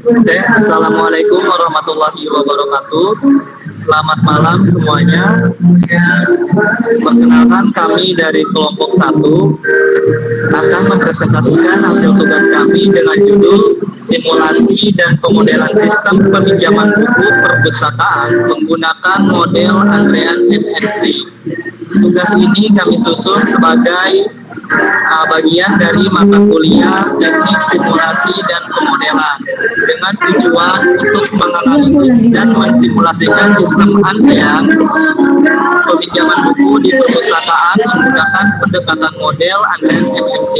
Oke, Assalamualaikum warahmatullahi wabarakatuh. Selamat malam semuanya. Perkenalkan, kami dari kelompok 1 akan mempresentasikan hasil tugas kami dengan judul simulasi dan pemodelan sistem peminjaman buku perpustakaan menggunakan model antrean MMC. Tugas ini kami susun sebagai bagian dari mata kuliah teknik simulasi dan pemodelan dengan tujuan untuk menganalisis dan mensimulasikan sistem antrean peminjaman buku di perpustakaan menggunakan pendekatan model antrean MMC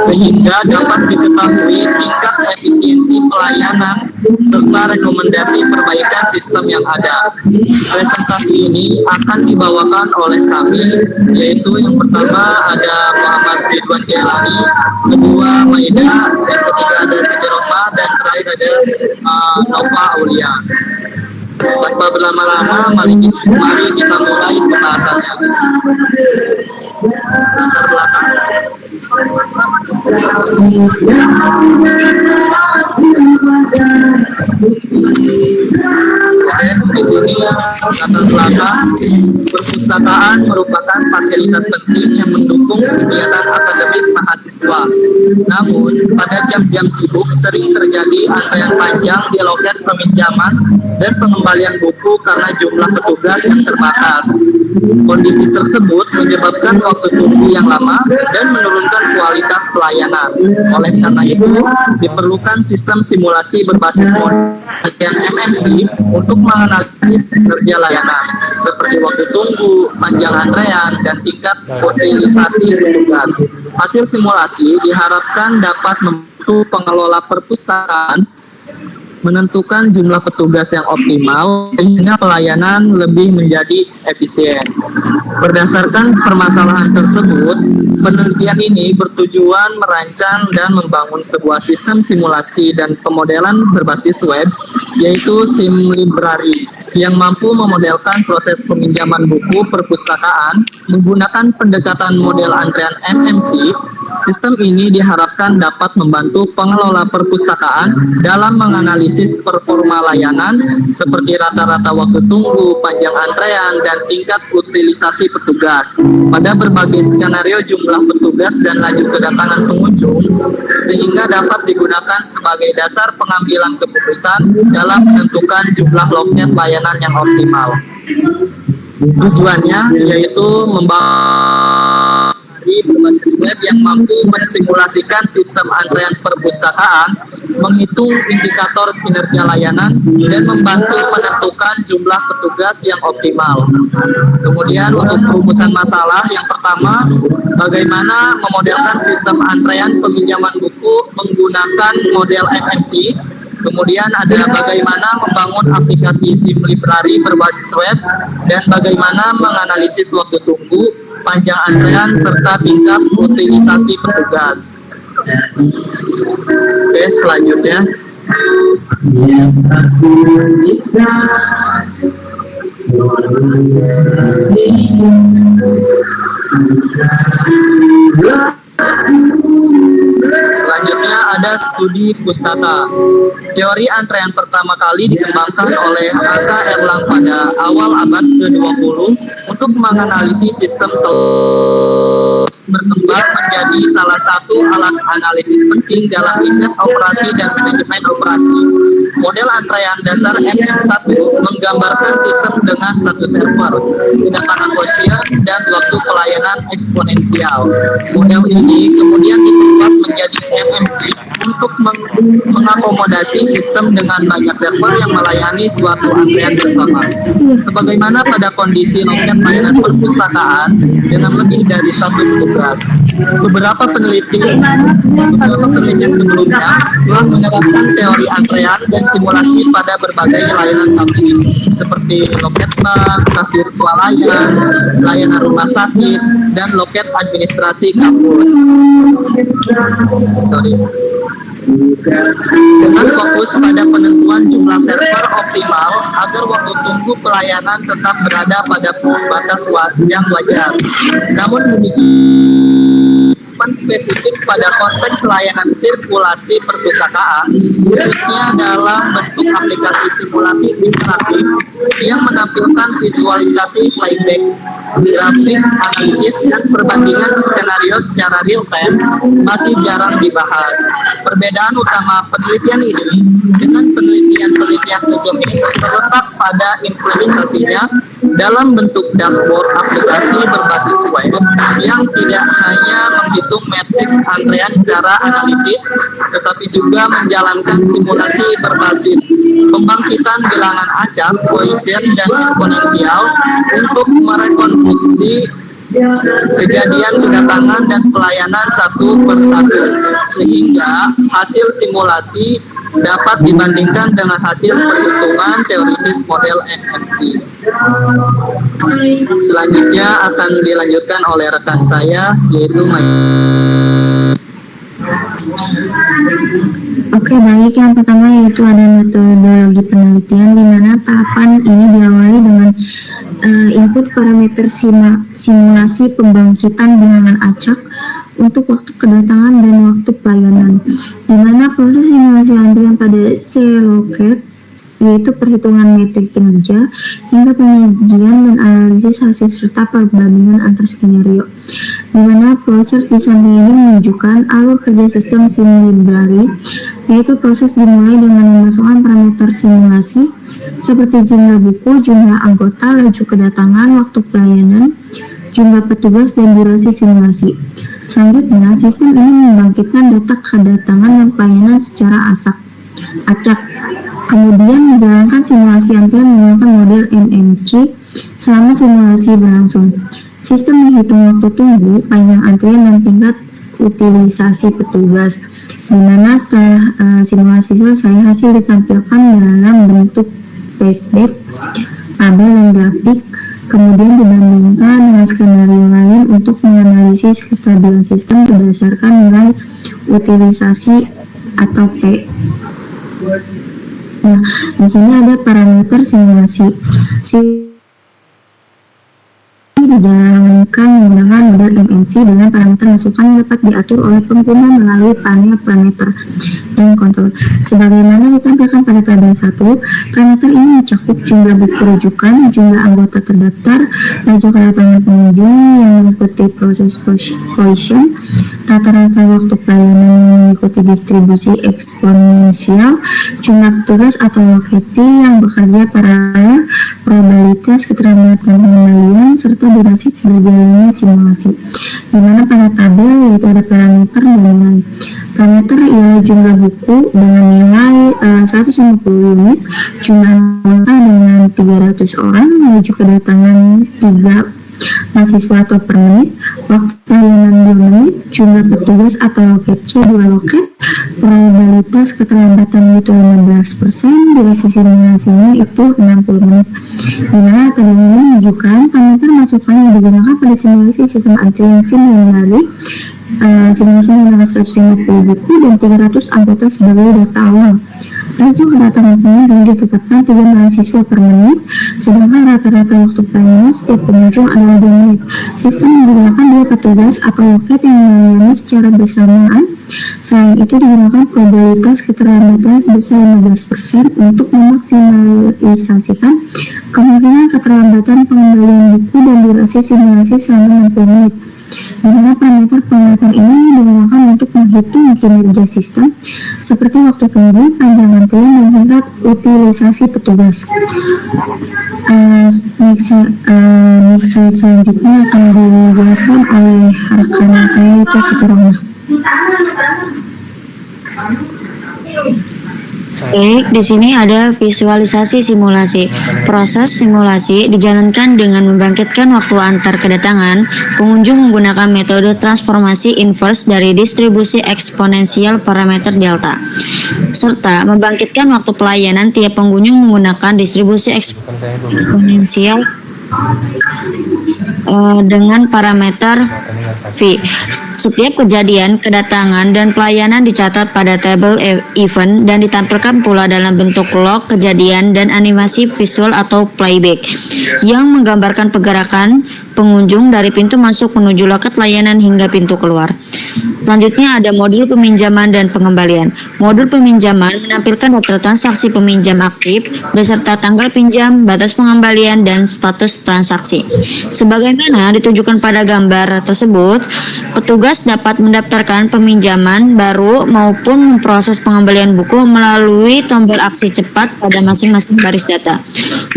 sehingga dapat diketahui tingkat efisiensi pelayanan serta rekomendasi perbaikan sistem yang ada. Presentasi ini akan dibawakan oleh kami, yaitu yang pertama ada Muhammad Ridwan Jailani, kedua Maida, yang ketiga ada Siti Roma, dan terakhir ada Nova Aulia. Tanpa berlama-lama, mari kita mulai pembahasannya. Latar belakang. Di sini latar belakang, perpustakaan merupakan fasilitas penting yang mendukung kegiatan akademik mahasiswa. Namun, pada jam-jam sibuk sering terjadi antrean panjang di loket peminjaman dan pengembalian buku karena jumlah petugas yang terbatas. Kondisi tersebut menyebabkan waktu tunggu yang lama dan menurunkan kualitas pelayanan. Oleh karena itu, diperlukan sistem simulasi berbasis model MMC untuk menganalisis kinerja layanan, seperti waktu tunggu, panjang antrean, dan tingkat utilisasi petugas. Hasil simulasi diharapkan dapat membantu pengelola perpustakaan menentukan jumlah petugas yang optimal sehingga pelayanan lebih menjadi efisien. Berdasarkan permasalahan tersebut, penelitian ini bertujuan merancang dan membangun sebuah sistem simulasi dan pemodelan berbasis web, yaitu SimLibrary, yang mampu memodelkan proses peminjaman buku perpustakaan menggunakan pendekatan model antrean MMC. Sistem ini diharapkan dapat membantu pengelola perpustakaan dalam menganalisis performa layanan seperti rata-rata waktu tunggu, panjang antrean, dan tingkat utilisasi petugas pada berbagai skenario jumlah petugas dan laju kedatangan pengunjung, sehingga dapat digunakan sebagai dasar pengambilan keputusan dalam menentukan jumlah loket layanan yang optimal. Tujuannya yaitu membangun berbasis web yang mampu mensimulasikan sistem antrean perpustakaan, menghitung indikator kinerja layanan, dan membantu menentukan jumlah petugas yang optimal. Kemudian untuk perumusan masalah, yang pertama, bagaimana memodelkan sistem antrean peminjaman buku menggunakan model MMC. Kemudian ada bagaimana membangun aplikasi SimLibrary berbasis web, dan bagaimana menganalisis waktu tunggu, panjang antrean, serta tingkat utilisasi petugas. Oke, selanjutnya. Selanjutnya ada studi pustaka. Teori antrean pertama kali dikembangkan oleh A.K. Erlang pada awal abad ke-20 untuk menganalisis sistem berkembang menjadi salah satu alat analisis penting dalam riset operasi dan manajemen operasi. Model antrean dasar MM1 menggambarkan sistem dengan satu server, kedatangan quotient, dan waktu pelayanan eksponensial. Model ini kemudian diperluas menjadi MMC untuk mengakomodasi sistem dengan banyak server yang melayani suatu antrean bersama. Sebagaimana pada kondisi loket layanan perpustakaan dengan lebih dari satu petugas. Beberapa penelitian sebelumnya telah menerapkan teori antrean dan simulasi pada berbagai layanan publik seperti loket bank, kasir swalayan, layanan rumah sakit, dan loket administrasi kampus. Dengan fokus pada penentuan jumlah server optimal agar waktu tunggu pelayanan tetap berada pada batas yang wajar. Namun demikian, penerapan spesifik pada konteks layanan sirkulasi perpustakaan, khususnya dalam bentuk aplikasi simulasi interaktif yang menampilkan visualisasi playback, grafik, analisis, dan perbandingan skenario secara real time masih jarang dibahas. Perbedaan utama penelitian ini dengan penelitian-penelitian sebelumnya terletak pada implementasinya dalam bentuk dashboard aplikasi berbasis web yang tidak hanya menghitung metrik antrean secara analitis, tetapi juga menjalankan simulasi berbasis pembangkitan bilangan acak, Poisson, dan eksponensial untuk merekonstruksi kejadian kedatangan dan pelayanan satu persatu, sehingga hasil simulasi dapat dibandingkan dengan hasil perhitungan teoritis model MMC. Selanjutnya akan dilanjutkan oleh rekan saya, yaitu Oke, baik. Yang pertama yaitu ada metodologi penelitian, di mana tahapan ini diawali dengan input parameter simulasi pembangkitan bilangan acak untuk waktu kedatangan dan waktu pelayanan, di mana proses simulasi antrian pada C-Locat yaitu perhitungan metrik kinerja hingga penyajian dan analisis hasil serta perbandingan antar skenario, di mana flowchart di samping ini menunjukkan alur kerja sistem sim library, yaitu proses dimulai dengan memasukkan parameter simulasi seperti jumlah buku, jumlah anggota, laju kedatangan, waktu pelayanan, jumlah petugas, dan durasi simulasi. Selanjutnya, sistem ini membangkitkan data kedatangan dan pelayanan secara acak, kemudian menjalankan simulasi antrian menggunakan model MMC selama simulasi berlangsung. Sistem menghitung waktu tunggu, panjang antrian, dan tingkat utilisasi petugas, di mana setelah simulasi selesai, hasil ditampilkan dalam bentuk flashback, tabel, dan grafik, kemudian dibandingkan dengan skenario lain untuk menganalisis kestabilan sistem berdasarkan nilai utilisasi atau P. Nah, di sini ada parameter simulasi. Dijalankan menggunakan model MMC dengan parameter masukan yang dapat diatur oleh pengguna melalui panel parameter dan kontrol. Sebagaimana ditampilkan pada tabel 1, parameter ini mencakup jumlah buku rujukan, jumlah anggota terdaftar, laju kedatangan pengunjung yang mengikuti proses Poisson, rata-rata waktu pelayanan yang mengikuti distribusi eksponensial, jumlah petugas atau lokasi yang bekerja paralel, probabilitas keterlambatan pengembalian, serta durasi berjalannya simulasi. Di mana pada tabel yaitu ada parameter dan nilai. Parameter ialah jumlah buku dengan nilai 150 unit, jumlah anggota dengan 300 orang, laju kedatangan 3 mahasiswa atau per menit, waktu pelayanan 2 menit, jumlah petugas atau loket C 2 loket, probabilitas keterlambatan itu 15%, durasi simulasinya itu 60 menit. Dimana tabel ini menunjukkan parameter masukan yang digunakan pada simulasi sistem antrian sim library. Simulasi menggunakan 150 buku dan 300 anggota sebagai data awal. Laju kedatangan pengunjung ditetapkan 3 mahasiswa per menit, sedangkan rata-rata waktu pelayanan setiap pengunjung adalah 2 menit. Sistem menggunakan 2 petugas atau loket yang melayani secara bersamaan. Selain itu digunakan probabilitas keterlambatan sebesar 15% untuk memaksimalisasikan kemungkinan keterlambatan pengembalian buku dan durasi simulasi selama 60 menit. Di mana parameter penguatan ini digunakan untuk menghitung kinerja sistem seperti waktu tunggu, panjang antrian, dan tingkat utilisasi petugas. Next selanjutnya akan dijelaskan oleh rekan saya itu Sitorona. Baik, di sini ada visualisasi simulasi. Proses simulasi dijalankan dengan membangkitkan waktu antar kedatangan pengunjung menggunakan metode transformasi inverse dari distribusi eksponensial parameter delta, serta membangkitkan waktu pelayanan tiap pengunjung menggunakan distribusi eksponensial dengan parameter V. Setiap kejadian, kedatangan, dan pelayanan dicatat pada tabel event dan ditampilkan pula dalam bentuk log kejadian dan animasi visual atau playback yang menggambarkan pergerakan pengunjung dari pintu masuk menuju loket layanan hingga pintu keluar. Selanjutnya ada modul peminjaman dan pengembalian. Modul peminjaman menampilkan daftar transaksi peminjam aktif beserta tanggal pinjam, batas pengembalian, dan status transaksi. Sebagaimana ditunjukkan pada gambar tersebut, petugas dapat mendaftarkan peminjaman baru maupun memproses pengembalian buku melalui tombol aksi cepat pada masing-masing baris data.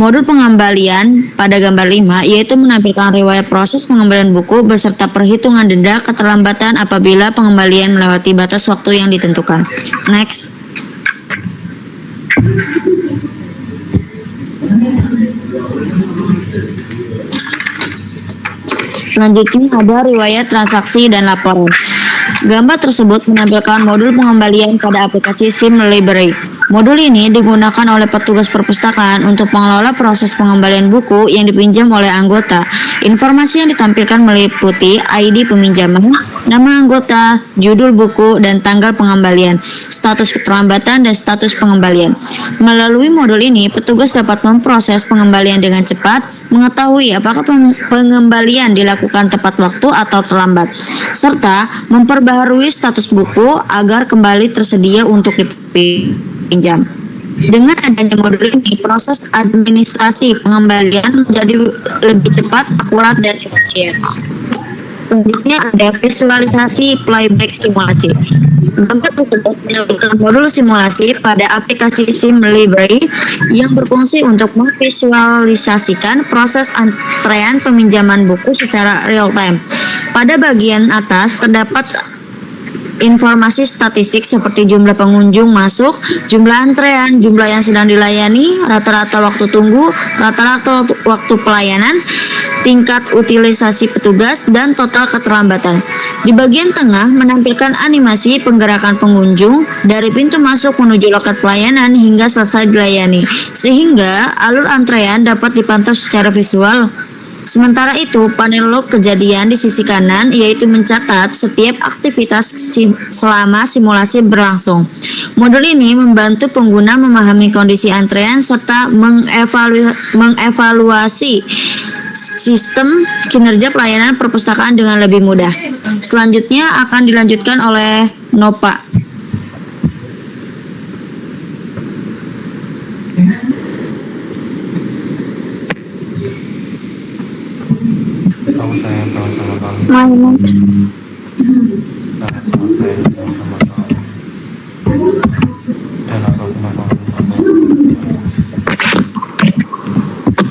Modul pengembalian pada gambar 5 yaitu menampilkan riwayat proses pengembalian buku beserta perhitungan denda keterlambatan apabila pengembalian melewati batas waktu yang ditentukan. Next. Selanjutnya ada riwayat transaksi dan laporan. Gambar tersebut menampilkan modul pengembalian pada aplikasi SIM Library. Modul ini digunakan oleh petugas perpustakaan untuk mengelola proses pengembalian buku yang dipinjam oleh anggota. Informasi yang ditampilkan meliputi ID peminjaman, nama anggota, judul buku, dan tanggal pengembalian, status keterlambatan, dan status pengembalian. Melalui modul ini, petugas dapat memproses pengembalian dengan cepat, mengetahui apakah pengembalian dilakukan tepat waktu atau terlambat, serta memperbaharui status buku agar kembali tersedia untuk dipinjam. Dengan adanya modul ini, proses administrasi pengembalian menjadi lebih cepat, akurat, dan efisien. Selanjutnya ada visualisasi playback simulasi. Gambar tersebut menampilkan modul simulasi pada aplikasi SIM Library yang berfungsi untuk memvisualisasikan proses antrean peminjaman buku secara real time. Pada bagian atas terdapat informasi statistik seperti jumlah pengunjung masuk, jumlah antrean, jumlah yang sedang dilayani, rata-rata waktu tunggu, rata-rata waktu pelayanan, tingkat utilisasi petugas, dan total keterlambatan. Di bagian tengah menampilkan animasi penggerakan pengunjung dari pintu masuk menuju loket pelayanan hingga selesai dilayani, sehingga alur antrean dapat dipantau secara visual. Sementara itu, panel log kejadian di sisi kanan yaitu mencatat setiap aktivitas selama simulasi berlangsung. Modul ini membantu pengguna memahami kondisi antrean serta mengevaluasi sistem kinerja pelayanan perpustakaan dengan lebih mudah. Selanjutnya akan dilanjutkan oleh Nova.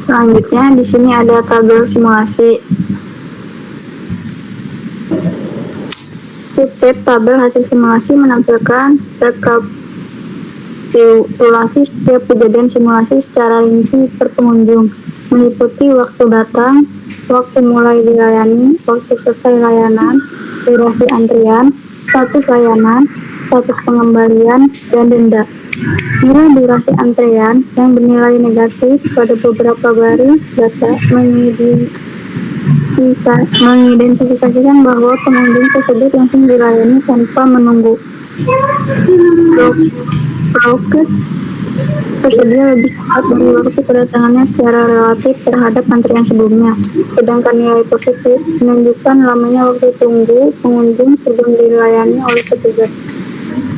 Selanjutnya di sini ada tabel simulasi. Tiap tabel hasil simulasi menampilkan rekapitulasi setiap kejadian simulasi secara rinci per pengunjung, meliputi waktu datang, waktu mulai dilayani, waktu selesai layanan, durasi antrian, status layanan, status pengembalian, dan denda. Nilai durasi antrean yang bernilai negatif pada beberapa baris data mengidentifikasikan bahwa pengunjung tersebut langsung dilayani tanpa menunggu. Loket tersedia lebih cepat dari waktu kedatangannya secara relatif terhadap antrian sebelumnya, sedangkan nilai positif menunjukkan lamanya waktu tunggu pengunjung sebelum dilayani oleh petugas.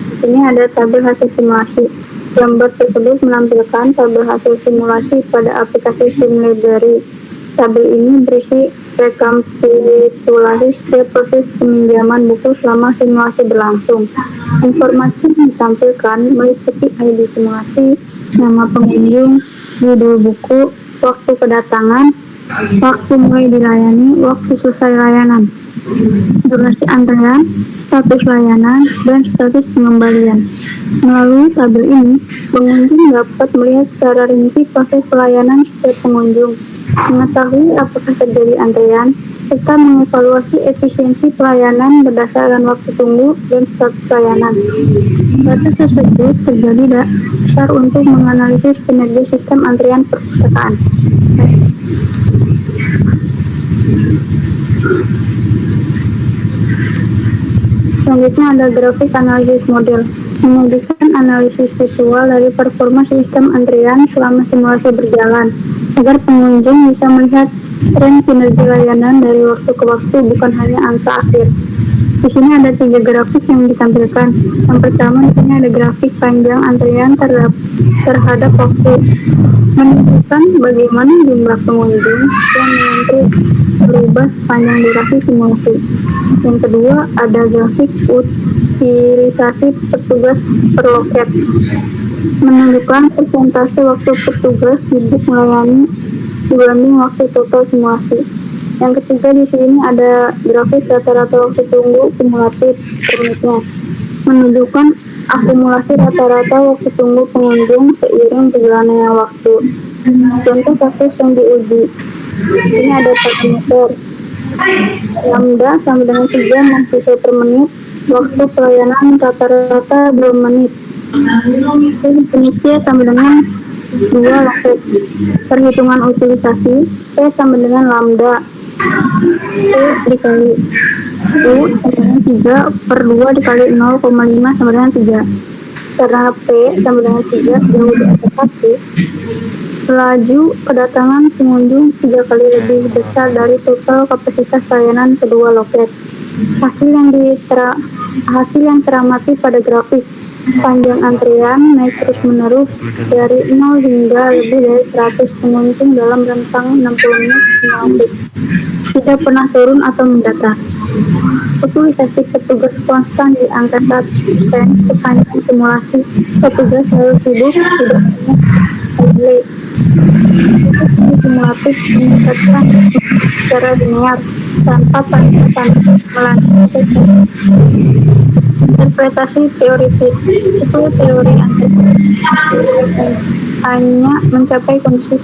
Di sini ada tabel hasil simulasi. Gambar tersebut menampilkan tabel hasil simulasi pada aplikasi SIM Library. Tabel ini berisi rekapitulasi setiap proses peminjaman buku selama simulasi berlangsung. Informasi yang ditampilkan meliputi ID simulasi, nama pengunjung, judul buku, waktu kedatangan, waktu mulai dilayani, waktu selesai layanan, durasi antrean, status layanan, dan status pengembalian. Melalui tabel ini, pengunjung dapat melihat secara rinci proses pelayanan setiap pengunjung, mengetahui apakah terjadi antrean, serta mengevaluasi efisiensi pelayanan berdasarkan waktu tunggu dan status layanan. Data tersebut terjadi dasar untuk menganalisis kinerja sistem antrian perpustakaan. Selanjutnya ada grafik analisis model, menunjukkan analisis visual dari performa sistem antrian selama simulasi berjalan, agar pengunjung bisa melihat tren kinerja layanan dari waktu ke waktu, bukan hanya angka akhir. Di sini ada 3 grafik yang ditampilkan. Yang pertama di sini ada grafik panjang antrian terhadap waktu, menunjukkan bagaimana jumlah pengunjung yang mengantri berubah sepanjang durasi simulasi. Yang kedua ada grafik utilisasi petugas per loket, menunjukkan persentase waktu petugas sibuk melayani dibanding waktu total simulasi. Yang ketiga di sini ada grafik rata-rata waktu tunggu kumulatif per menitnya, menunjukkan akumulasi rata-rata waktu tunggu pengunjung seiring berjalannya waktu. Contoh kasus yang diuji. Ini ada parameter lambda sama dengan 3 mahasiswa per menit, waktu pelayanan rata-rata 2 menit. Definisi sama dengan 2 loket. Perhitungan utilisasi P sama dengan lambda P dikali U sama dengan 3 per 2 dikali 0,5 sama dengan 3. Karena P sama dengan 3 jauh di atas 1, laju kedatangan pengunjung 3 kali lebih besar dari total kapasitas layanan kedua loket. Hasil yang teramati pada grafik panjang antrian naik terus menerus dari 0 hingga lebih dari 100 pengunjung dalam rentang 60 menit simulasi, tidak pernah turun atau mendatar. Utilisasi petugas konstan di angka 1% sepanjang simulasi. Petugas selalu sibuk, tidak hanya delay. Simulatif meningkatkan secara linear tanpa tanda melanjutkan. Interpretasi teoritis itu teori hanya mencapai kondisi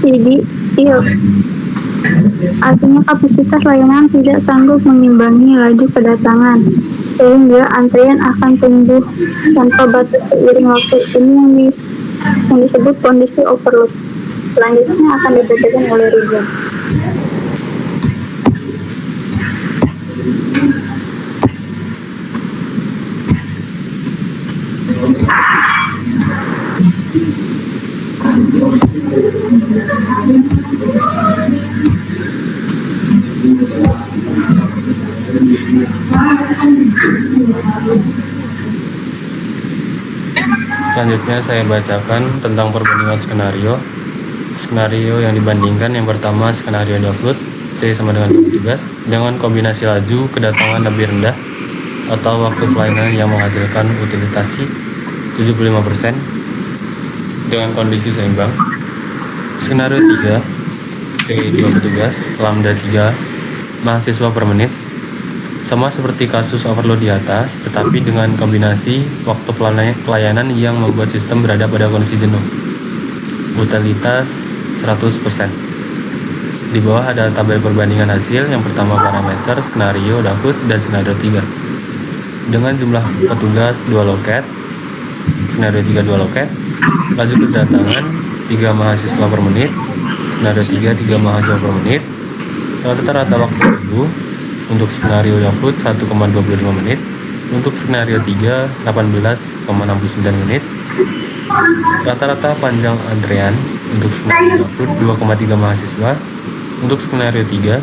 ideal. Artinya kapasitas layanan tidak sanggup mengimbangi laju kedatangan, sehingga antrian akan tumbuh tanpa batas seiring waktu. Ini yang disebut kondisi overload. Selanjutnya akan dibacakan oleh Rizal. Selanjutnya saya bacakan tentang perbandingan skenario. Skenario yang dibandingkan yang pertama skenario download C sama dengan 12 dengan kombinasi laju kedatangan lebih rendah atau waktu pelayanan yang menghasilkan utilisasi 75% dengan kondisi seimbang. Skenario 3 C 2 petugas lambda 3 mahasiswa per menit, sama seperti kasus overload di atas, tetapi dengan kombinasi waktu pelayanan yang membuat sistem berada pada kondisi jenuh. Utilitas 100%. Di bawah ada tabel perbandingan hasil. Yang pertama parameter, skenario Davut, dan skenario 3. Dengan jumlah petugas 2 loket, skenario 3 2 loket, laju kedatangan 3 mahasiswa per menit, skenario 3 3 mahasiswa per menit, rata-rata waktu tunggu untuk skenario Davut 1,25 menit, untuk skenario 3 18,69 menit, rata-rata panjang antrean untuk skenario Davut 2,3 mahasiswa, untuk skenario 3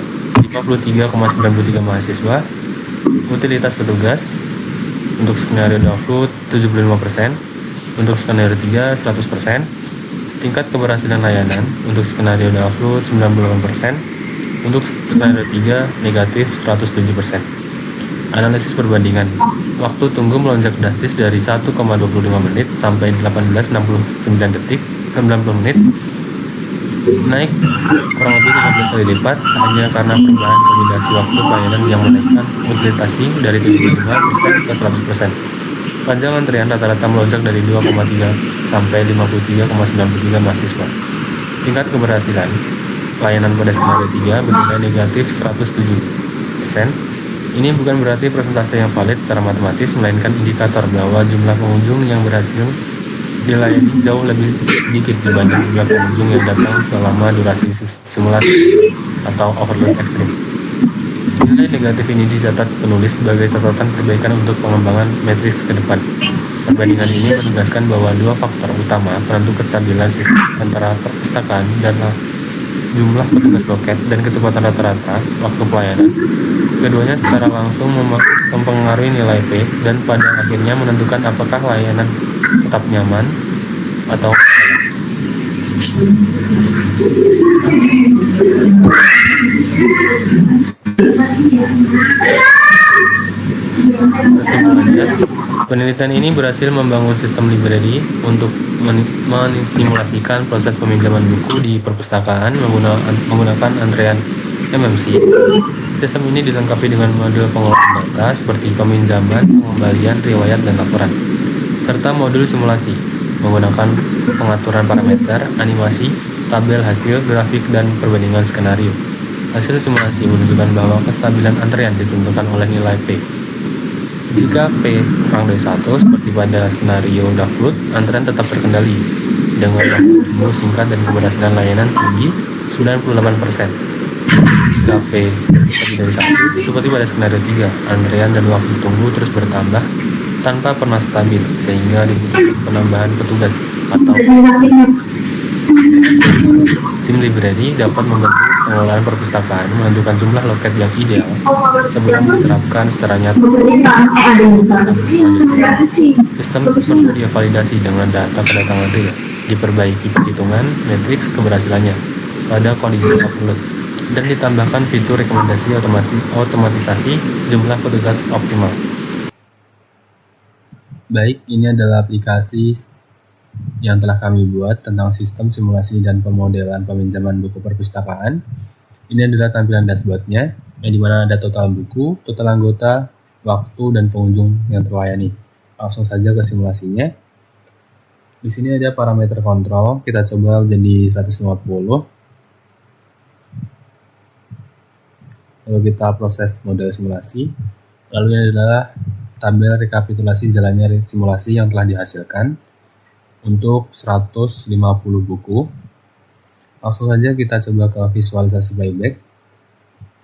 53,93 mahasiswa, utilitas petugas untuk skenario Davut 75%, untuk skenario 3 100%, tingkat keberhasilan layanan untuk skenario Davut 98%, untuk skenario 3 negatif 107%. Analisis perbandingan. Waktu tunggu melonjak drastis dari 1,25 menit sampai 18,69 detik, 90 menit, naik kurang lebih 15 kali lipat hanya karena perubahan kombinasi waktu pelayanan yang menaikkan utilitasi dari 75% ke 100%. Panjang antrian rata-rata melonjak dari 2,3 sampai 53,93 mahasiswa. Tingkat keberhasilan pelayanan pada skenario 3 bernilai negatif 107%. Ini bukan berarti persentase yang valid secara matematis, melainkan indikator bahwa jumlah pengunjung yang berhasil dilayani jauh lebih sedikit dibanding jumlah pengunjung yang datang selama durasi simulasi atau overload ekstrim. Nilai negatif ini dicatat penulis sebagai catatan perbaikan untuk pengembangan matriks ke depan. Perbandingan ini menegaskan bahwa dua faktor utama penentu kestabilan sistem antara perpustakaan dan jumlah petugas loket dan kecepatan rata-rata waktu pelayanan Keduanya secara langsung mempengaruhi nilai P dan pada akhirnya menentukan apakah layanan tetap nyaman atau kesimpulannya, penelitian ini berhasil membangun sistem library untuk mensimulasikan proses peminjaman buku di perpustakaan menggunakan antrean MMC. Sistem ini dilengkapi dengan modul pengelolaan data seperti peminjaman, pengembalian, riwayat, dan laporan, serta modul simulasi menggunakan pengaturan parameter, animasi, tabel hasil, grafik, dan perbandingan skenario. Hasil simulasi menunjukkan bahwa kestabilan antrean ditentukan oleh nilai P. Jika P kurang dari 1, seperti pada skenario Dahlut, antrean tetap terkendali dengan waktu tunggu singkat dan keberhasilan layanan tinggi 98%. Jika P lebih dari 1, seperti pada skenario 3, antrean dan waktu tunggu terus bertambah tanpa pernah stabil, sehingga dibutuhkan penambahan petugas atau SIM library dapat membantu pengelolaan perpustakaan menentukan jumlah loket yang ideal sebelum diterapkan secara nyata. Sistem perlu divalidasi dengan data kedatangan real, diperbaiki perhitungan matriks keberhasilannya pada kondisi upload, dan ditambahkan fitur rekomendasi otomatisasi jumlah petugas optimal. Baik, ini adalah aplikasi yang telah kami buat tentang sistem simulasi dan pemodelan peminjaman buku perpustakaan. Ini adalah tampilan dashboardnya, yang dimana ada total buku, total anggota, waktu, dan pengunjung yang terlayani. Langsung saja ke simulasinya. Di sini ada parameter kontrol, kita coba jadi 150. Lalu kita proses model simulasi. Lalu ini adalah tabel rekapitulasi jalannya simulasi yang telah dihasilkan untuk 150 buku. Langsung saja kita coba ke visualisasi playback,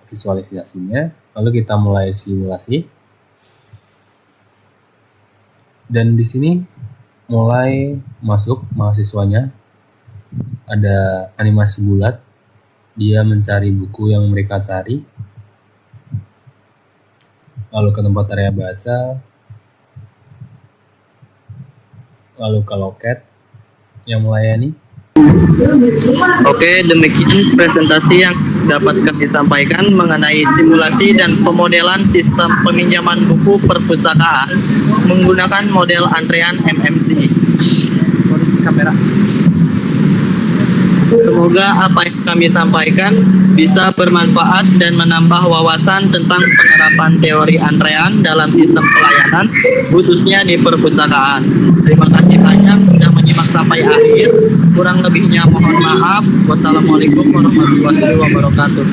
visualisasinya, lalu kita mulai simulasi. Dan di sini mulai masuk mahasiswanya, ada animasi bulat, dia mencari buku yang mereka cari, lalu ke tempat area baca, lalu ke loket yang melayani. Oke, demikian presentasi yang dapat kami sampaikan mengenai simulasi dan pemodelan sistem peminjaman buku perpustakaan menggunakan model antrean MMC. Kamera. Semoga apa yang kami sampaikan bisa bermanfaat dan menambah wawasan tentang penerapan teori antrean dalam sistem pelayanan, khususnya di perpustakaan. Terima kasih banyak sudah menyimak sampai akhir. Kurang lebihnya mohon maaf. Wassalamualaikum warahmatullahi wabarakatuh.